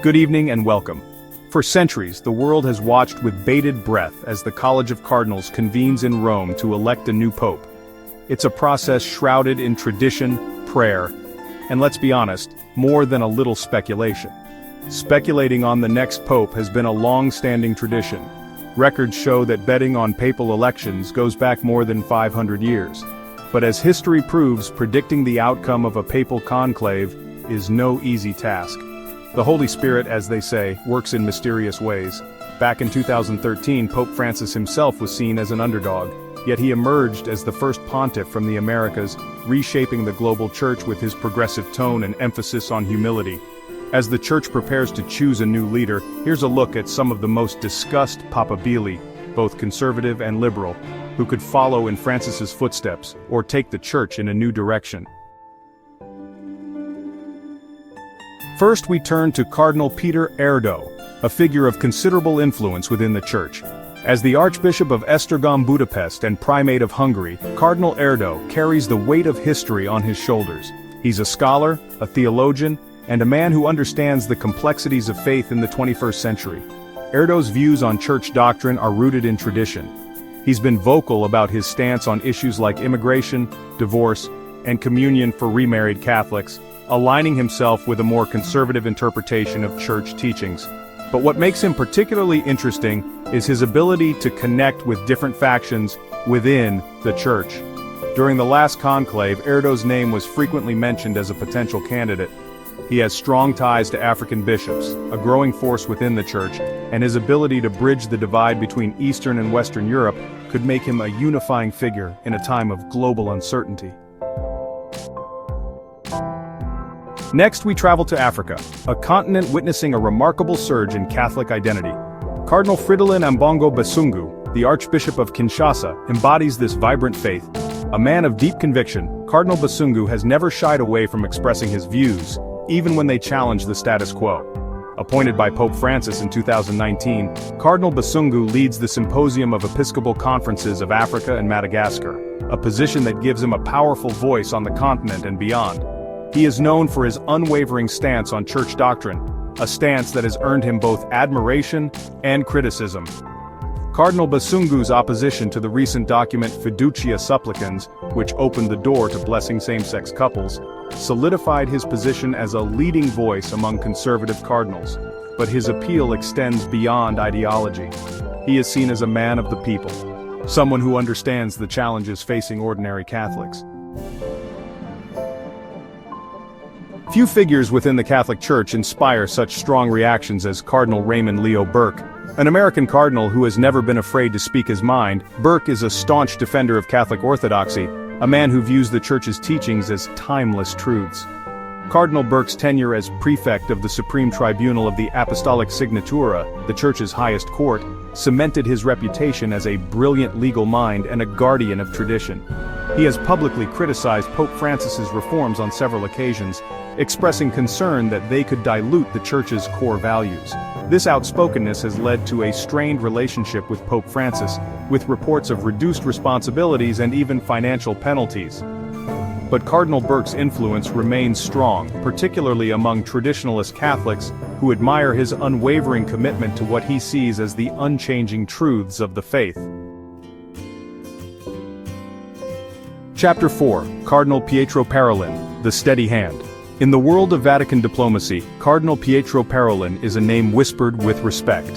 Good evening and welcome. For centuries, the world has watched with bated breath as the College of Cardinals convenes in Rome to elect a new pope. It's a process shrouded in tradition, prayer, and let's be honest, more than a little speculation. Speculating on the next pope has been a long-standing tradition. Records show that betting on papal elections goes back more than 500 years. But as history proves, predicting the outcome of a papal conclave is no easy task. The Holy Spirit, as they say, works in mysterious ways. Back in 2013, Pope Francis himself was seen as an underdog, yet he emerged as the first pontiff from the Americas, reshaping the global church with his progressive tone and emphasis on humility. As the church prepares to choose a new leader, here's a look at some of the most discussed papabili, both conservative and liberal, who could follow in Francis's footsteps or take the church in a new direction. First, we turn to Cardinal Peter Erdo, a figure of considerable influence within the church. As the Archbishop of Esztergom Budapest and Primate of Hungary, Cardinal Erdo carries the weight of history on his shoulders. He's a scholar, a theologian, and a man who understands the complexities of faith in the 21st century. Erdo's views on church doctrine are rooted in tradition. He's been vocal about his stance on issues like immigration, divorce, and communion for remarried Catholics, aligning himself with a more conservative interpretation of church teachings. But what makes him particularly interesting is his ability to connect with different factions within the church. During the last conclave, Erdo's name was frequently mentioned as a potential candidate. He has strong ties to African bishops, a growing force within the church, and his ability to bridge the divide between Eastern and Western Europe could make him a unifying figure in a time of global uncertainty. Next, we travel to Africa, a continent witnessing a remarkable surge in Catholic identity. Cardinal Fridolin Ambongo Basungu, the Archbishop of Kinshasa, embodies this vibrant faith. A man of deep conviction, Cardinal Basungu has never shied away from expressing his views, even when they challenge the status quo. Appointed by Pope Francis in 2019, Cardinal Basungu leads the Symposium of Episcopal Conferences of Africa and Madagascar, a position that gives him a powerful voice on the continent and beyond. He is known for his unwavering stance on church doctrine, a stance that has earned him both admiration and criticism. Cardinal Basungu's opposition to the recent document Fiducia Supplicans, which opened the door to blessing same-sex couples, solidified his position as a leading voice among conservative cardinals. But his appeal extends beyond ideology. He is seen as a man of the people, someone who understands the challenges facing ordinary Catholics. Few figures within the Catholic Church inspire such strong reactions as Cardinal Raymond Leo Burke. An American cardinal who has never been afraid to speak his mind, Burke is a staunch defender of Catholic orthodoxy, a man who views the Church's teachings as timeless truths. Cardinal Burke's tenure as prefect of the Supreme Tribunal of the Apostolic Signatura, the Church's highest court, cemented his reputation as a brilliant legal mind and a guardian of tradition. He has publicly criticized Pope Francis's reforms on several occasions, expressing concern that they could dilute the Church's core values. This outspokenness has led to a strained relationship with Pope Francis, with reports of reduced responsibilities and even financial penalties. But Cardinal Burke's influence remains strong, particularly among traditionalist Catholics who admire his unwavering commitment to what he sees as the unchanging truths of the faith. Chapter 4, Cardinal Pietro Parolin, the Steady Hand. In the world of Vatican diplomacy, Cardinal Pietro Parolin is a name whispered with respect.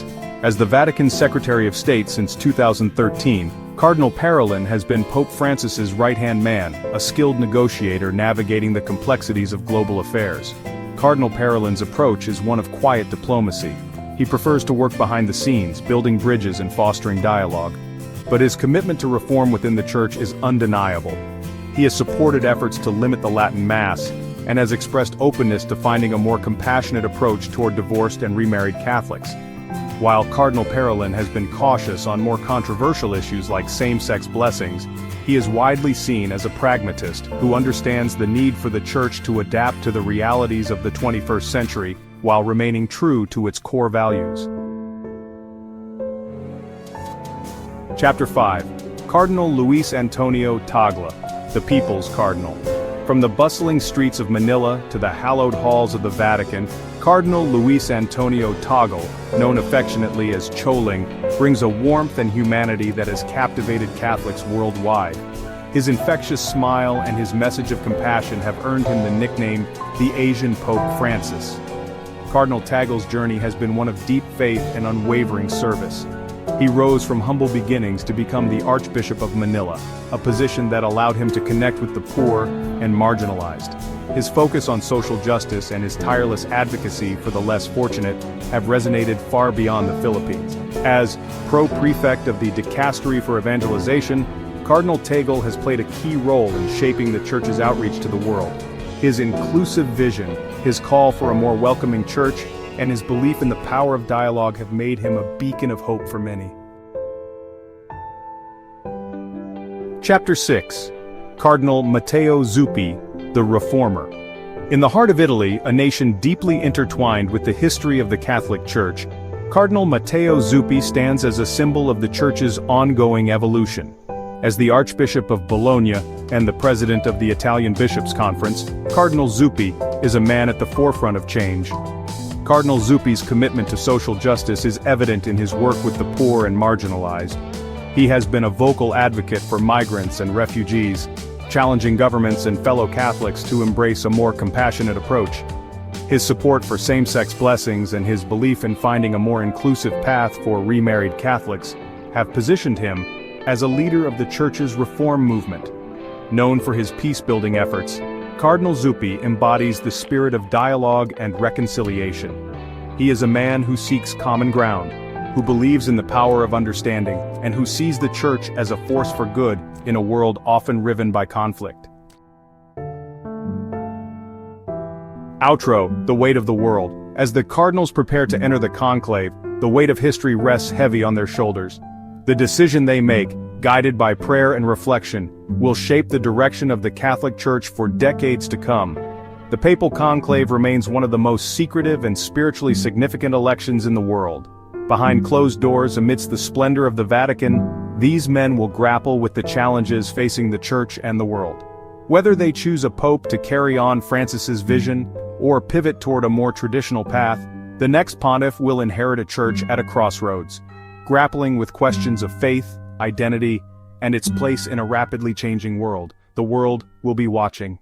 As the Vatican's Secretary of State since 2013, Cardinal Parolin has been Pope Francis's right-hand man, a skilled negotiator navigating the complexities of global affairs. Cardinal Parolin's approach is one of quiet diplomacy. He prefers to work behind the scenes, building bridges and fostering dialogue. But his commitment to reform within the Church is undeniable. He has supported efforts to limit the Latin Mass, and has expressed openness to finding a more compassionate approach toward divorced and remarried Catholics. While Cardinal Parolin has been cautious on more controversial issues like same-sex blessings, he is widely seen as a pragmatist who understands the need for the Church to adapt to the realities of the 21st century while remaining true to its core values. Chapter 5. Cardinal Luis Antonio Tagle, the People's Cardinal. From the bustling streets of Manila to the hallowed halls of the Vatican, Cardinal Luis Antonio Tagle, known affectionately as Choling, brings a warmth and humanity that has captivated Catholics worldwide. His infectious smile and his message of compassion have earned him the nickname, the Asian Pope Francis. Cardinal Tagle's journey has been one of deep faith and unwavering service. He rose from humble beginnings to become the Archbishop of Manila, a position that allowed him to connect with the poor and marginalized. His focus on social justice and his tireless advocacy for the less fortunate have resonated far beyond the Philippines. As pro-prefect of the Dicastery for Evangelization, Cardinal Tagle has played a key role in shaping the Church's outreach to the world. His inclusive vision, his call for a more welcoming church, and his belief in the power of dialogue have made him a beacon of hope for many. Chapter 6. Cardinal Matteo Zuppi, the Reformer. In the heart of Italy, a nation deeply intertwined with the history of the Catholic Church, Cardinal Matteo Zuppi stands as a symbol of the Church's ongoing evolution. As the Archbishop of Bologna and the President of the Italian Bishops' Conference, Cardinal Zuppi is a man at the forefront of change. Cardinal Zuppi's commitment to social justice is evident in his work with the poor and marginalized. He has been a vocal advocate for migrants and refugees, challenging governments and fellow Catholics to embrace a more compassionate approach. His support for same-sex blessings and his belief in finding a more inclusive path for remarried Catholics have positioned him as a leader of the Church's reform movement. Known for his peace-building efforts, Cardinal Zuppi embodies the spirit of dialogue and reconciliation. He is a man who seeks common ground, who believes in the power of understanding, and who sees the Church as a force for good in a world often riven by conflict. Outro, the weight of the world. As the cardinals prepare to enter the conclave, the weight of history rests heavy on their shoulders. The decision they make, guided by prayer and reflection, will shape the direction of the Catholic Church for decades to come. The papal conclave remains one of the most secretive and spiritually significant elections in the world. Behind closed doors, amidst the splendor of the Vatican, these men will grapple with the challenges facing the Church and the world. Whether they choose a pope to carry on Francis's vision, or pivot toward a more traditional path, the next pontiff will inherit a church at a crossroads, grappling with questions of faith, identity, and its place in a rapidly changing world. The world will be watching.